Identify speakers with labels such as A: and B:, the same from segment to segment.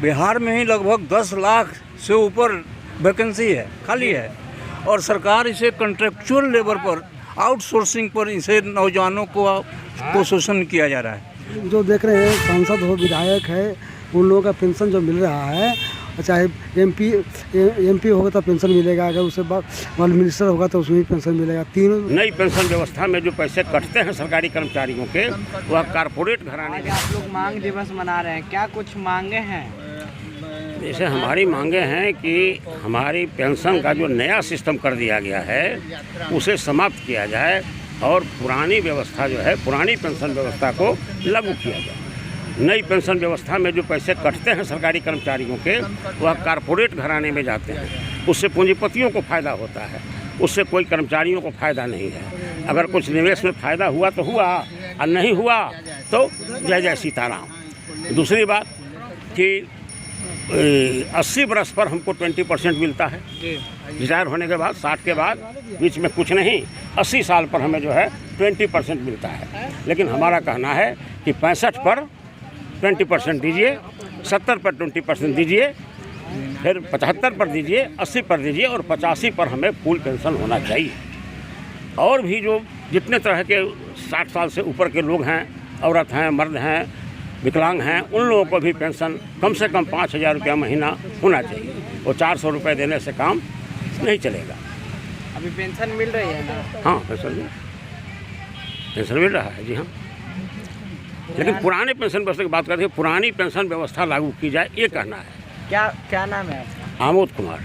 A: बिहार में ही लगभग 10 लाख से ऊपर वैकेंसी है, खाली है, और सरकार इसे कॉन्ट्रेक्चुअल लेबर पर, आउटसोर्सिंग पर इसे नौजवानों को शोषण किया जा रहा है।
B: जो देख रहे हैं सांसद हो, विधायक है, उन लोगों का पेंशन जो मिल रहा है, चाहे एमपी होगा तो पेंशन मिलेगा, अगर उससे बाद मिनिस्टर होगा तो उसमें भी पेंशन मिलेगा। तीनों
C: नई पेंशन व्यवस्था में जो पैसे कटते हैं सरकारी कर्मचारियों के, वह कारपोरेट घराने।
D: आज आप लोग मांग दिवस मना रहे हैं, क्या कुछ मांगे हैं?
C: जैसे हमारी मांगे हैं कि हमारी पेंशन का जो नया सिस्टम कर दिया गया है उसे समाप्त किया जाए और पुरानी व्यवस्था जो है, पुरानी पेंशन व्यवस्था को लागू किया जाए। नई पेंशन व्यवस्था में जो पैसे कटते हैं सरकारी कर्मचारियों के, वह कारपोरेट घराने में जाते हैं, उससे पूंजीपतियों को फ़ायदा होता है, उससे कोई कर्मचारियों को फ़ायदा नहीं है। अगर कुछ निवेश में फ़ायदा हुआ तो हुआ, और नहीं हुआ तो जय जय सीताराम। दूसरी बात कि 80 बरस पर हमको 20% मिलता है रिटायर होने के बाद, 60 के बाद बीच में कुछ नहीं, 80 साल पर हमें जो है 20% मिलता है। लेकिन हमारा कहना है कि 65 पर 20% दीजिए, 70 पर 20% दीजिए, फिर 75 पर दीजिए, 80 पर दीजिए, और 85 पर हमें फुल पेंशन होना चाहिए। और भी जो जितने तरह के 60 साल से ऊपर के लोग हैं, औरत हैं, मर्द हैं, विकलांग हैं, उन लोगों को भी पेंशन कम से कम 5,000 रुपया महीना होना चाहिए। वो 400 रुपये देने से काम नहीं चलेगा।
D: अभी पेंशन मिल रही है ना?
C: हाँ, पेंशन मिल रहा है जी हाँ। लेकिन पुराने पेंशन व्यवस्था की बात करते हैं, पुरानी पेंशन व्यवस्था लागू की जाए, ये कहना है।
D: क्या नाम है आपका?
C: आमोद कुमार,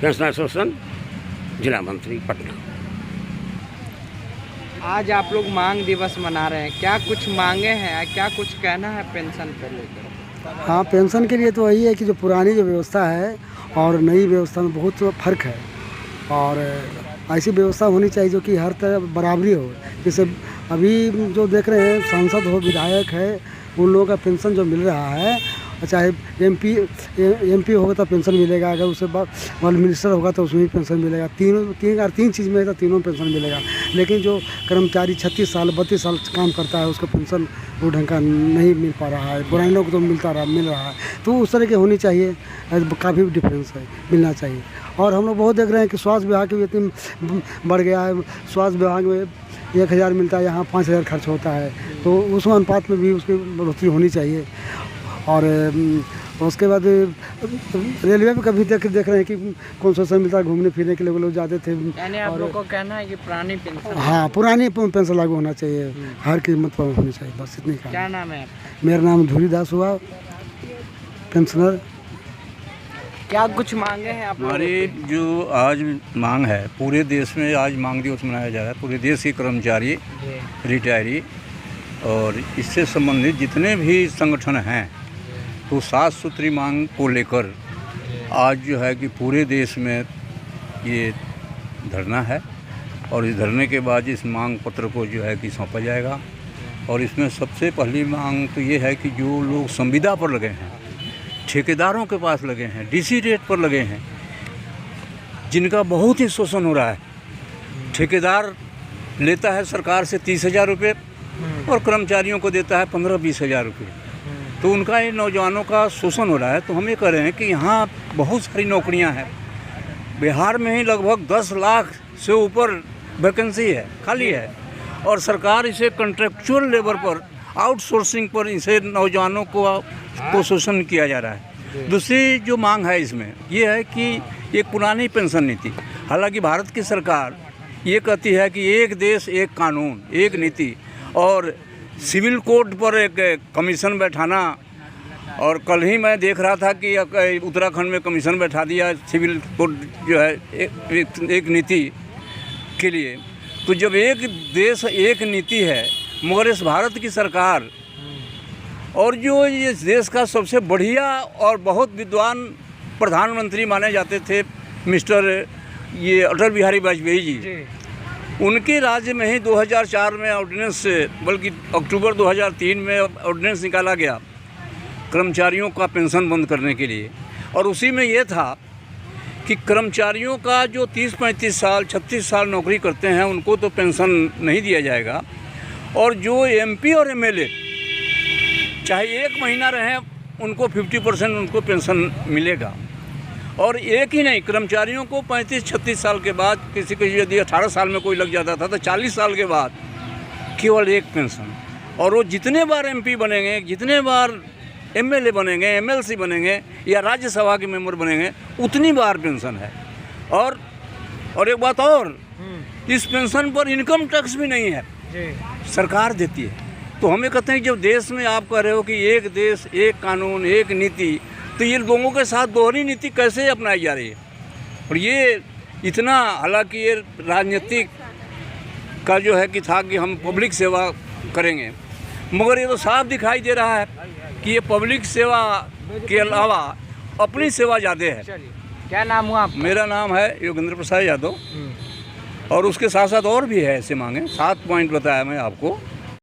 C: पेंशन एसोसिएशन जिला मंत्री पटना।
D: आज आप लोग मांग दिवस मना रहे हैं, क्या कुछ मांगे हैं, क्या कुछ कहना है पेंशन को लेकर?
B: हाँ, पेंशन के लिए तो वही है कि जो पुरानी जो व्यवस्था है और नई व्यवस्था में बहुत फ़र्क है, और ऐसी व्यवस्था होनी चाहिए जो कि हर तरह बराबरी हो। जैसे अभी जो देख रहे हैं सांसद हो, विधायक है, उन लोगों का पेंशन जो मिल रहा है, चाहे एमपी होगा तो पेंशन मिलेगा, अगर उससे बाद मिनिस्टर होगा तो उसमें भी पेंशन मिलेगा। तीन चीज़ में तो तीनों पेंशन मिलेगा। लेकिन जो कर्मचारी 36 साल 32 साल काम करता है, उसको पेंशन वो ढंग का नहीं मिल पा रहा है, पुराने को तो मिल रहा है। तो उस तरह की होनी चाहिए, काफ़ी डिफरेंस है, मिलना चाहिए। और हम लोग बहुत देख रहे हैं कि स्वास्थ्य विभाग की भी इतनी बढ़ गया है। स्वास्थ्य विभाग में 1,000 मिलता है, यहाँ 5,000 खर्च होता है, तो उस अनुपात में भी उसकी बढ़ोतरी होनी चाहिए। और उसके बाद रेलवे में कभी देख रहे हैं कि कंसेशन मिलता है, घूमने फिरने के लिए लोग जाते थे।
D: यानी आप लोग को कहना है कि पुरानी पेंशन?
B: हाँ, पुरानी पेंशन लागू होना चाहिए, हर कीमत पर होनी चाहिए, बस इतनी का।
D: क्या नाम है आपका?
B: मेरा नाम धूरीदास हुआ, पेंशनर।
D: क्या कुछ मांगे हैं आप?
A: हमारी जो आज मांग है, पूरे देश में आज मांग दिवस मनाया जा रहा है। पूरे देश के कर्मचारी, रिटायरी और इससे संबंधित जितने भी संगठन हैं, तो 7 सूत्री मांग को लेकर आज जो है कि पूरे देश में ये धरना है, और इस धरने के बाद इस मांग पत्र को जो है कि सौंपा जाएगा। और इसमें सबसे पहली मांग तो ये है कि जो लोग संविदा पर लगे हैं, ठेकेदारों के पास लगे हैं, डीसी रेट पर लगे हैं, जिनका बहुत ही शोषण हो रहा है। ठेकेदार लेता है सरकार से 30,000 रुपये और कर्मचारियों को देता है 15-20 हज़ार रुपये, तो उनका ये नौजवानों का शोषण हो रहा है। तो हम ये कह रहे हैं कि यहाँ बहुत सारी नौकरियाँ हैं, बिहार में ही लगभग 10 लाख से ऊपर वैकेंसी है, खाली है, और सरकार इसे कॉन्ट्रेक्चुअल लेबर पर, आउटसोर्सिंग पर इसे नौजवानों को शोषण किया जा रहा है। दूसरी जो मांग है इसमें ये है कि एक पुरानी पेंशन नीति, हालांकि भारत की सरकार ये कहती है कि एक देश एक कानून एक नीति, और सिविल कोड पर एक कमीशन बैठाना। और कल ही मैं देख रहा था कि उत्तराखंड में कमीशन बैठा दिया सिविल कोड जो है एक नीति के लिए। तो जब एक देश एक नीति है, मगर इस भारत की सरकार और जो इस देश का सबसे बढ़िया और बहुत विद्वान प्रधानमंत्री माने जाते थे मिस्टर ये अटल बिहारी वाजपेयी जी, उनके राज्य में ही 2004 में ऑर्डिनेंस से, बल्कि अक्टूबर 2003 में ऑर्डिनेंस निकाला गया कर्मचारियों का पेंशन बंद करने के लिए। और उसी में ये था कि कर्मचारियों का जो 30-35 साल 36 साल नौकरी करते हैं उनको तो पेंशन नहीं दिया जाएगा, और जो एमपी और एमएलए चाहे 1 महीना रहें उनको 50% उनको पेंशन मिलेगा। और एक ही नहीं, कर्मचारियों को 35-36 साल के बाद, किसी को यदि 18 साल में कोई लग जाता था तो 40 साल के बाद केवल एक पेंशन। और वो जितने बार एमपी बनेंगे, जितने बार एमएलए बनेंगे, एमएलसी बनेंगे या राज्यसभा के मेंबर बनेंगे, उतनी बार पेंशन है। और एक बात और, इस पेंशन पर इनकम टैक्स भी नहीं है, सरकार देती है। तो हमें कहते हैं कि जब देश में आप कह रहे हो कि एक देश एक कानून एक नीति, तो ये लोगों के साथ दोहरी नीति कैसे अपनाई जा रही है। और ये इतना, हालांकि ये राजनीतिक का जो है कि था कि हम पब्लिक सेवा करेंगे, मगर ये तो साफ दिखाई दे रहा है कि ये पब्लिक सेवा के अलावा अपनी सेवा ज़्यादा है।
D: क्या नाम हुआ आपका?
A: मेरा नाम है योगेंद्र प्रसाद यादव। और उसके साथ साथ और भी है ऐसे मांगे, 7 पॉइंट बताया मैं आपको।